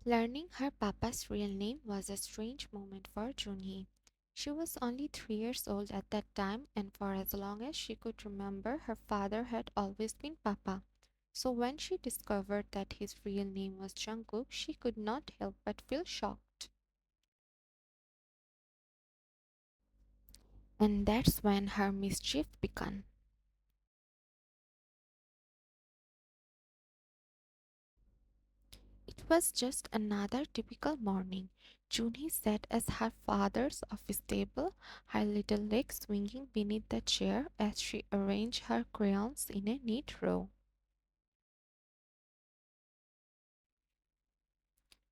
Learning her papa's real name was a strange moment for Junhee. She was only 3 years old at that time, and for as long as she could remember, her father had always been Papa. So when she discovered that his real name was Jungkook, she could not help but feel shocked. And that's when her mischief began. It was just another typical morning. Junhee sat at her father's office table, her little legs swinging beneath the chair as she arranged her crayons in a neat row.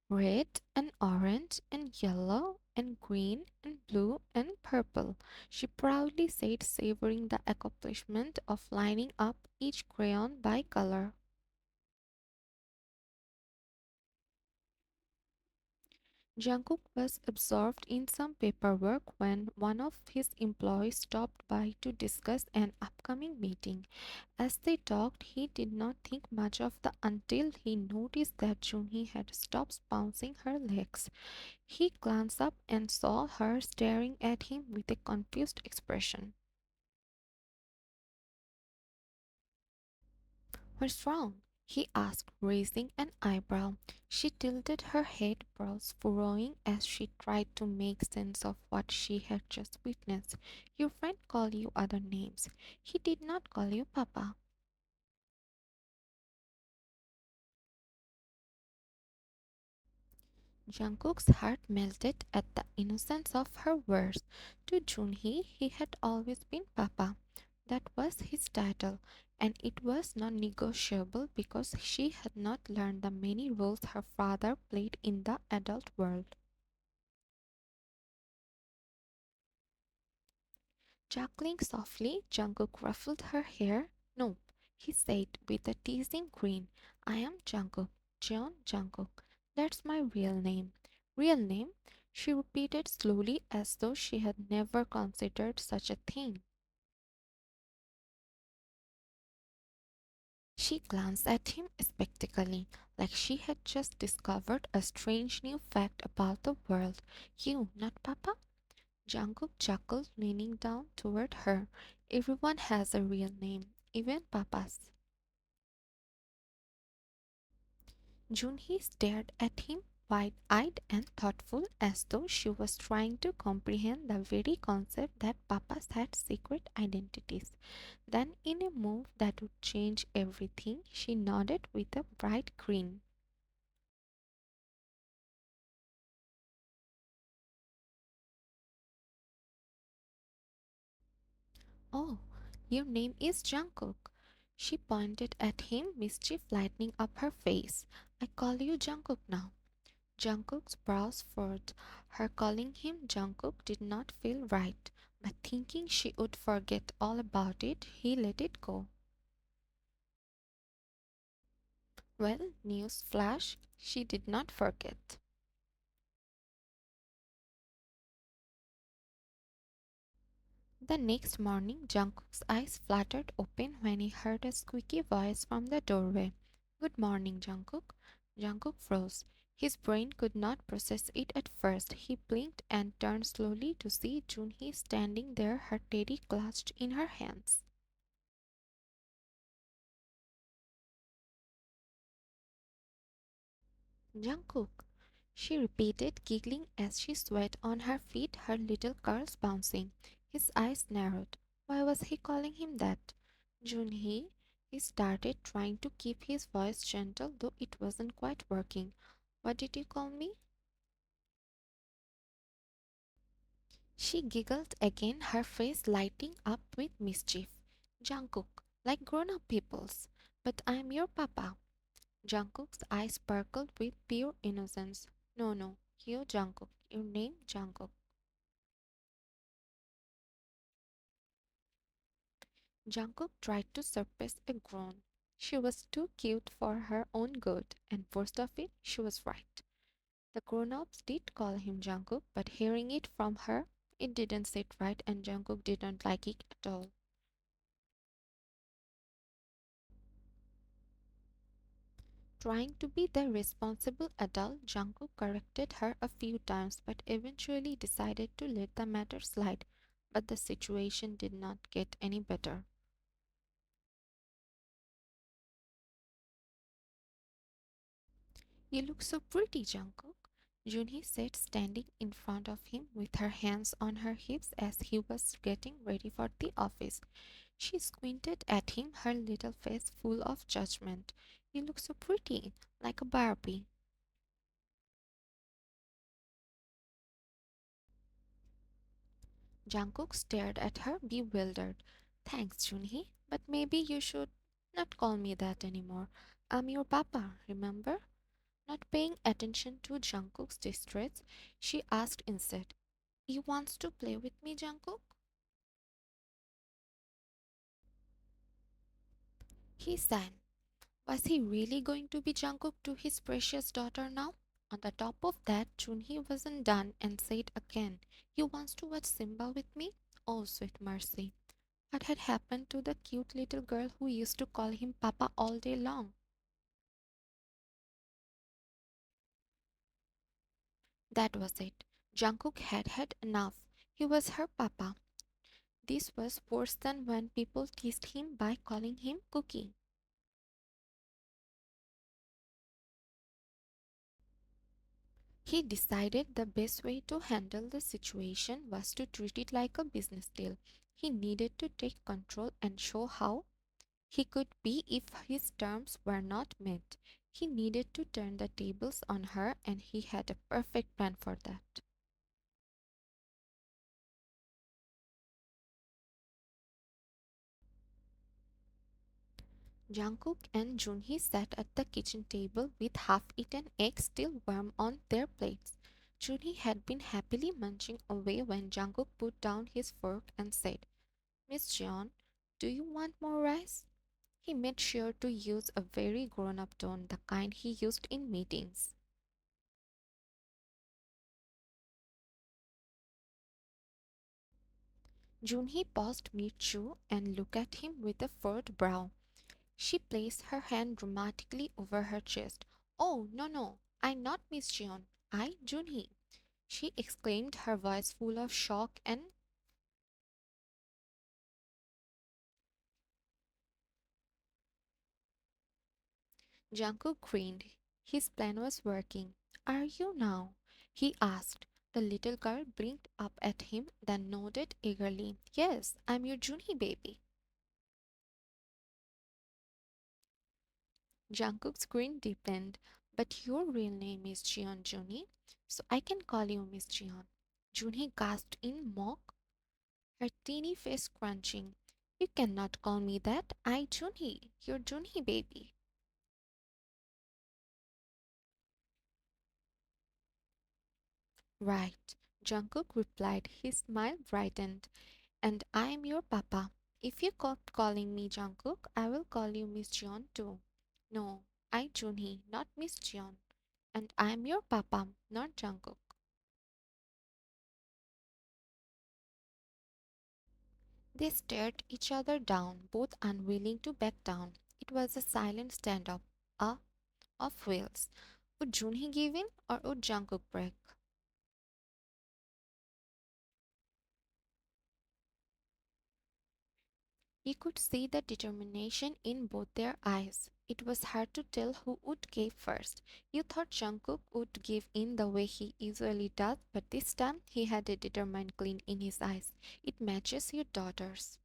Red and orange and yellow and green and blue and purple, she proudly said, savoring the accomplishment of lining up each crayon by color. Jungkook was absorbed in some paperwork when one of his employees stopped by to discuss an upcoming meeting. As they talked, he did not think much of the until he noticed that Junhee had stopped bouncing her legs. He glanced up and saw her staring at him with a confused expression. "What's wrong?" he asked, raising an eyebrow. She tilted her head, brows furrowing as she tried to make sense of what she had just witnessed. "Your friend called you other names. He did not call you Papa." Jungkook's heart melted at the innocence of her words. To Junhee, he had always been Papa. That was his title, and it was non negotiable because she had not learned the many roles her father played in the adult world. Chuckling softly, Jungkook ruffled her hair. "No," he said with a teasing grin. "I am Jungkook, Jeon Jungkook. That's my real name." "Real name?" she repeated slowly as though she had never considered such a thing. She glanced at him skeptically, like she had just discovered a strange new fact about the world. "You, not Papa?" Jungkook chuckled, leaning down toward her. "Everyone has a real name, even Papas." Junhee stared at him, wide-eyed and thoughtful, as though she was trying to comprehend the very concept that Papas had secret identities. Then, in a move that would change everything, she nodded with a bright grin. "Oh, your name is Jungkook." She pointed at him, mischief lighting up her face. "I call you Jungkook now." Jungkook's brows furrowed. Her calling him Jungkook did not feel right, but thinking she would forget all about it, he let it go. Well, news flash, she did not forget. The next morning, Jungkook's eyes fluttered open when he heard a squeaky voice from the doorway. "Good morning, Jungkook." Jungkook froze. His brain could not process it at first. He blinked and turned slowly to see Junhee standing there, her teddy clutched in her hands. "Jungkook," she repeated, giggling as she sweat on her feet, her little curls bouncing. His eyes narrowed. Why was he calling him that? "Junhee," he started, trying to keep his voice gentle, though it wasn't quite working. "What did you call me?" She giggled again, her face lighting up with mischief. "Jungkook, like grown-up people's. But I'm your papa." Jungkook's eyes sparkled with pure innocence. "No, no, you Jungkook. Your name Jungkook." Jungkook tried to suppress a groan. She was too cute for her own good, and worst of it, she was right. The grown-ups did call him Jungkook, but hearing it from her, it didn't sit right, and Jungkook didn't like it at all. Trying to be the responsible adult, Jungkook corrected her a few times but eventually decided to let the matter slide. But the situation did not get any better. You look so pretty, Jungkook, Junhee said, standing in front of him with her hands on her hips as he was getting ready for the office. She squinted at him, her little face full of judgment. You look so pretty, like a Barbie. Jungkook stared at her, bewildered. Thanks, Junhee, but maybe you should not call me that anymore. I'm your papa, remember? Not paying attention to Jungkook's distress, she asked instead, "You wants to play with me, Jungkook?" He sang. Was he really going to be Jungkook to his precious daughter now? On the top of that, Junhee wasn't done and said again, "You wants to watch Simba with me?" Oh, sweet mercy. What had happened to the cute little girl who used to call him Papa all day long? That was it. Jungkook had had enough. He was her papa. This was worse than when people teased him by calling him Cookie. He decided the best way to handle the situation was to treat it like a business deal. He needed to take control and show how he could be if his terms were not met. He needed to turn the tables on her, and he had a perfect plan for that. Jungkook and Junhee sat at the kitchen table with half-eaten eggs still warm on their plates. Junhee had been happily munching away when Jungkook put down his fork and said, "Miss Jeon, do you want more rice?" He made sure to use a very grown-up tone, the kind he used in meetings. Junhee paused mid-chew and looked at him with a furrowed brow. She placed her hand dramatically over her chest. "Oh, no, no, I not Miss Jeon. I Junhee," she exclaimed, her voice full of shock and Jungkook grinned. His plan was working. "Are you now?" he asked. The little girl blinked up at him, then nodded eagerly. "Yes, I'm your Junhee baby." Jungkook's grin deepened. "But your real name is Jeon Junhee, so I can call you Miss Jeon." Junhee gasped in mock, her teeny face crunching. "You cannot call me that. I Junhee, your Junhee baby." "Right," Jungkook replied. His smile brightened. "And I am your papa. If you keep calling me Jungkook, I will call you Miss Jeon too." "No, I Junhee, not Miss Jeon. And I am your papa, not Jungkook." They stared each other down, both unwilling to back down. It was a silent standoff, a of wills. Would Junhee give in or would Jungkook break? You could see the determination in both their eyes. It was hard to tell who would give first. You thought Jungkook would give in the way he usually does, but this time he had a determined gleam in his eyes. "It matches your daughter's."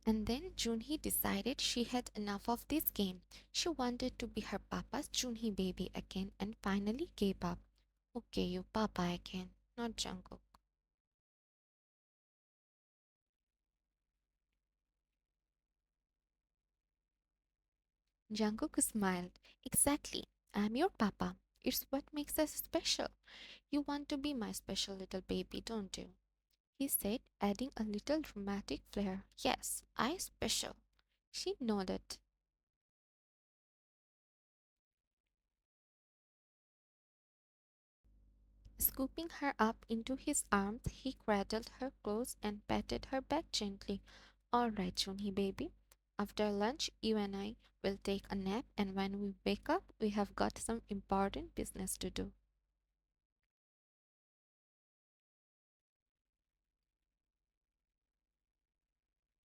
And then Junhee decided she had enough of this game. She wanted to be her papa's Junhee baby again and finally gave up. "Okay, you papa again, not Jungkook." Jungkook smiled. "Exactly. I'm your papa. It's what makes us special. You want to be my special little baby, don't you?" he said, adding a little dramatic flair. "Yes, I special." She nodded. Scooping her up into his arms, he cradled her close and patted her back gently. All right, Junhee baby. After lunch, you and I will take a nap, and when we wake up, we have got some important business to do.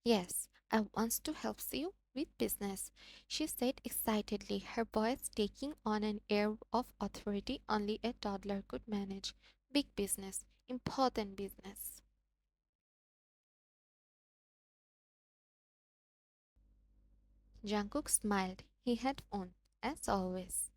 Yes, I want to help you with business, she said excitedly, her voice taking on an air of authority only a toddler could manage. Big business, important business. Jungkook smiled. He had won, as always.